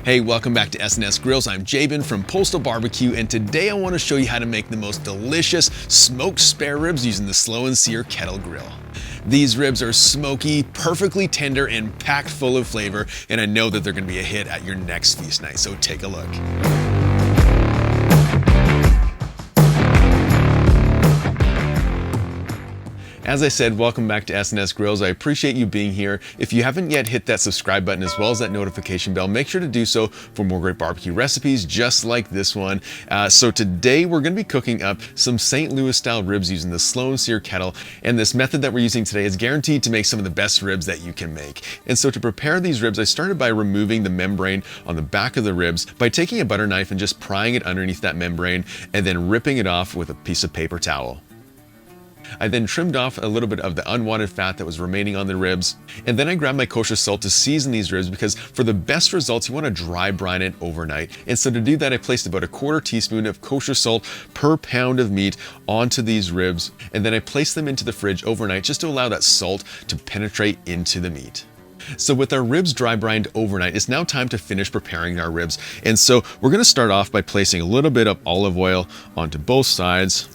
Hey, welcome back to SnS Grills. I'm Jabin from Postal Barbecue, and today I want to show you how to make the most delicious smoked spare ribs using the Slow N Sear Kettle grill. These ribs are smoky, perfectly tender, and packed full of flavor, and I know that they're going to be a hit at your next feast night, so take a look. As I said, welcome back to SnS Grills. I appreciate you being here. If you haven't yet hit that subscribe button as well as that notification bell, make sure to do so for more great barbecue recipes just like this one. So today we're going to be cooking up some St. Louis style ribs using the Slow N Sear kettle, and this method that we're using today is guaranteed to make some of the best ribs that you can make. And so to prepare these ribs, I started by removing the membrane on the back of the ribs by taking a butter knife and just prying it underneath that membrane and then ripping it off with a piece of paper towel. I then trimmed off a little bit of the unwanted fat that was remaining on the ribs, and then I grabbed my kosher salt to season these ribs because for the best results you want to dry brine it overnight. And so to do that, I placed about a quarter teaspoon of kosher salt per pound of meat onto these ribs, and then I placed them into the fridge overnight just to allow that salt to penetrate into the meat. So with our ribs dry brined overnight, it's now time to finish preparing our ribs. And so we're going to start off by placing a little bit of olive oil onto both sides.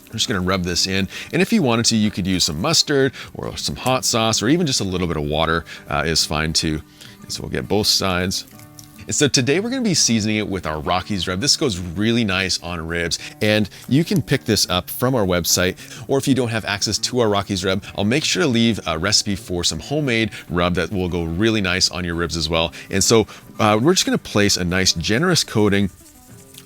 I'm just going to rub this in, and if you wanted to, you could use some mustard or some hot sauce, or even just a little bit of water is fine too. And so we'll get both sides. And so today we're going to be seasoning it with our Rockies rub. This goes really nice on ribs, and you can pick this up from our website, or if you don't have access to our Rockies rub, I'll make sure to leave a recipe for some homemade rub that will go really nice on your ribs as well. And so we're just going to place a nice generous coating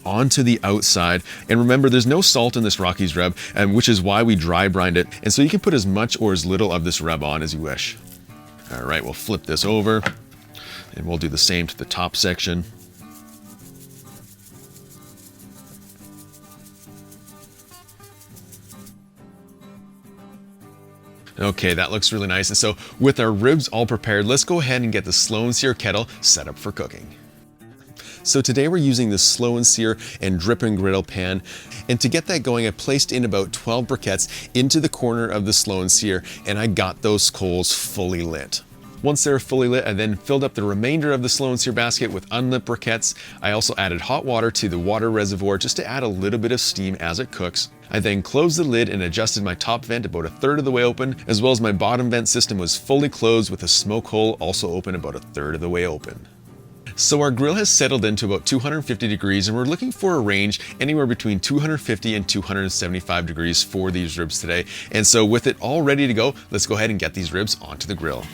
onto the outside, and remember there's no salt in this Rockies rub, which is why we dry brined it, and so you can put as much or as little of this rub on as you wish. All right, we'll flip this over and we'll do the same to the top section. Okay, that looks really nice. And so with our ribs all prepared, let's go ahead and get the Slow N Sear kettle set up for cooking. So today we're using the Slow N Sear and drip and griddle pan, and to get that going I placed in about 12 briquettes into the corner of the Slow N Sear, and I got those coals fully lit. Once they're fully lit, I then filled up the remainder of the Slow N Sear basket with unlit briquettes. I also added hot water to the water reservoir just to add a little bit of steam as it cooks. I then closed the lid and adjusted my top vent about a third of the way open, as well as my bottom vent system was fully closed with a smoke hole also open about a third of the way open. So our grill has settled into about 250 degrees, and we're looking for a range anywhere between 250 and 275 degrees for these ribs today. And so with it all ready to go, let's go ahead and get these ribs onto the grill.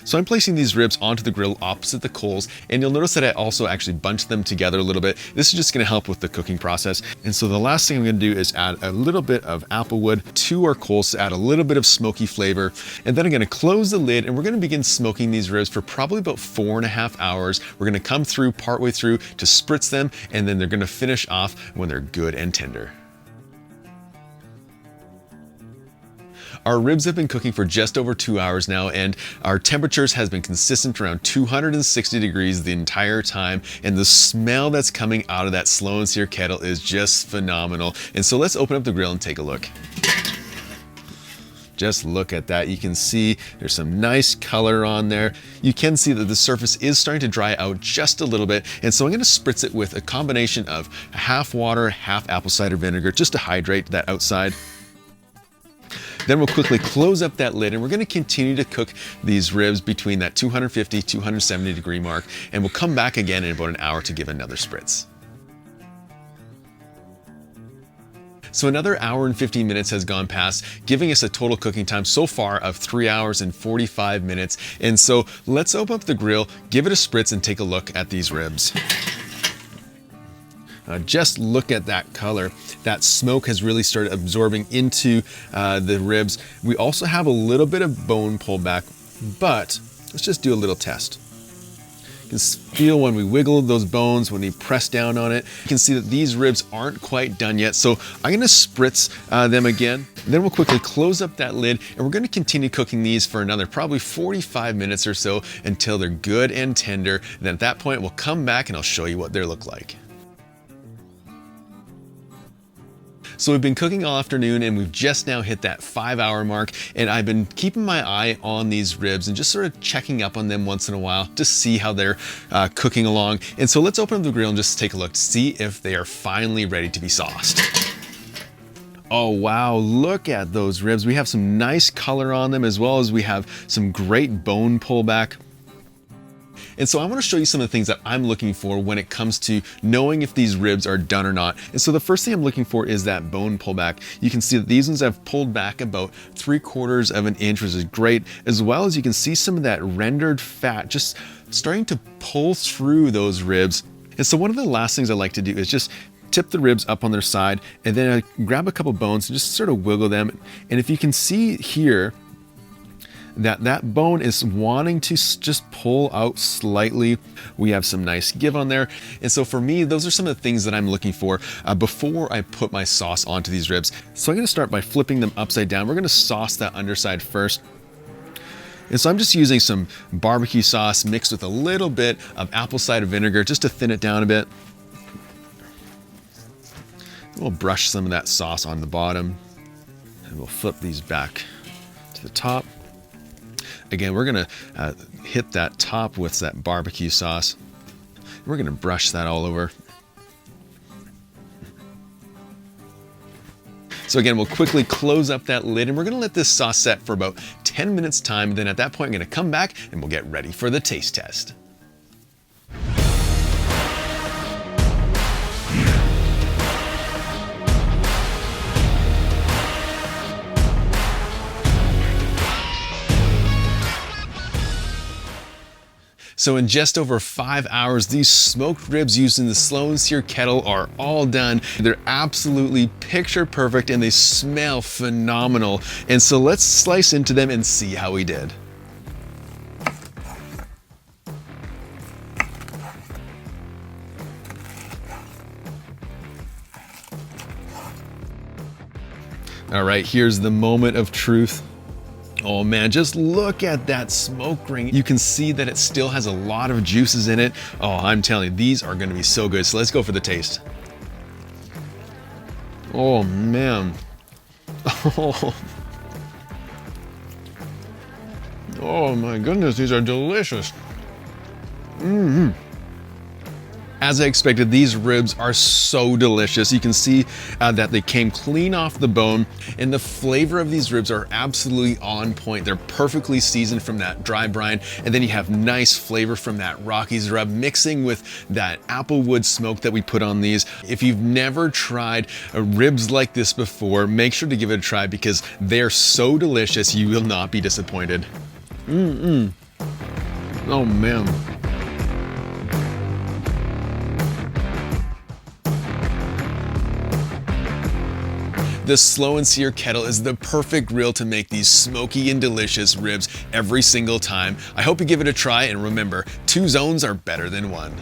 So I'm placing these ribs onto the grill opposite the coals, and you'll notice that I also actually bunched them together a little bit. This is just going to help with the cooking process. And so the last thing I'm going to do is add a little bit of apple wood to our coals to add a little bit of smoky flavor. And then I'm going to close the lid, and we're going to begin smoking these ribs for probably about 4.5 hours. We're going to come through partway through to spritz them, and then they're going to finish off when they're good and tender. Our ribs have been cooking for just over 2 hours now, and our temperatures has been consistent around 260 degrees the entire time, and the smell that's coming out of that Slow N Sear kettle is just phenomenal. And so let's open up the grill and take a look. Just look at that. You can see there's some nice color on there. You can see that the surface is starting to dry out just a little bit, and so I'm going to spritz it with a combination of half water, half apple cider vinegar just to hydrate that outside. Then we'll quickly close up that lid, and we're going to continue to cook these ribs between that 250, 270 degree mark, and we'll come back again in about an hour to give another spritz. So another hour and 15 minutes has gone past, giving us a total cooking time so far of 3 hours and 45 minutes. And so let's open up the grill, give it a spritz, and take a look at these ribs. Just look at that color. That smoke has really started absorbing into the ribs. We also have a little bit of bone pulled back, but let's just do a little test. You can feel when we wiggle those bones, when we press down on it. You can see that these ribs aren't quite done yet, so I'm going to spritz them again. Then we'll quickly close up that lid, and we're going to continue cooking these for another probably 45 minutes or so until they're good and tender. Then at that point, we'll come back and I'll show you what they look like. So we've been cooking all afternoon and we've just now hit that 5-hour mark, and I've been keeping my eye on these ribs and just sort of checking up on them once in a while to see how they're cooking along. And so let's open up the grill and just take a look to see if they are finally ready to be sauced. Oh wow, look at those ribs. We have some nice color on them, as well as we have some great bone pullback. And so I want to show you some of the things that I'm looking for when it comes to knowing if these ribs are done or not. And so the first thing I'm looking for is that bone pullback. You can see that these ones have pulled back about 3/4 of an inch, which is great, as well as you can see some of that rendered fat just starting to pull through those ribs. And so one of the last things I like to do is just tip the ribs up on their side, and then I grab a couple bones and just sort of wiggle them. And if you can see here, that bone is wanting to just pull out slightly. We have some nice give on there. And so for me, those are some of the things that I'm looking for before I put my sauce onto these ribs. So I'm gonna start by flipping them upside down. We're gonna sauce that underside first. And so I'm just using some barbecue sauce mixed with a little bit of apple cider vinegar just to thin it down a bit. We'll brush some of that sauce on the bottom, and we'll flip these back to the top. Again, we're gonna hit that top with that barbecue sauce. We're gonna brush that all over. So again, we'll quickly close up that lid, and we're gonna let this sauce set for about 10 minutes time. Then at that point, I'm gonna come back and we'll get ready for the taste test. So in just over 5 hours, these smoked ribs used in the Slow N Sear kettle are all done. They're absolutely picture perfect and they smell phenomenal. And so let's slice into them and see how we did. All right, here's the moment of truth. Oh man, just look at that smoke ring. You can see that it still has a lot of juices in it. Oh, I'm telling you, these are gonna be so good. So let's go for the taste. Oh man. Oh my goodness, these are delicious. As I expected, these ribs are so delicious. You can see that they came clean off the bone, and the flavor of these ribs are absolutely on point. They're perfectly seasoned from that dry brine, and then you have nice flavor from that Rockies rub mixing with that applewood smoke that we put on these. If you've never tried ribs like this before, make sure to give it a try because they're so delicious, you will not be disappointed. Oh man. The Slow N Sear kettle is the perfect grill to make these smoky and delicious ribs every single time. I hope you give it a try, and remember, 2 zones are better than 1.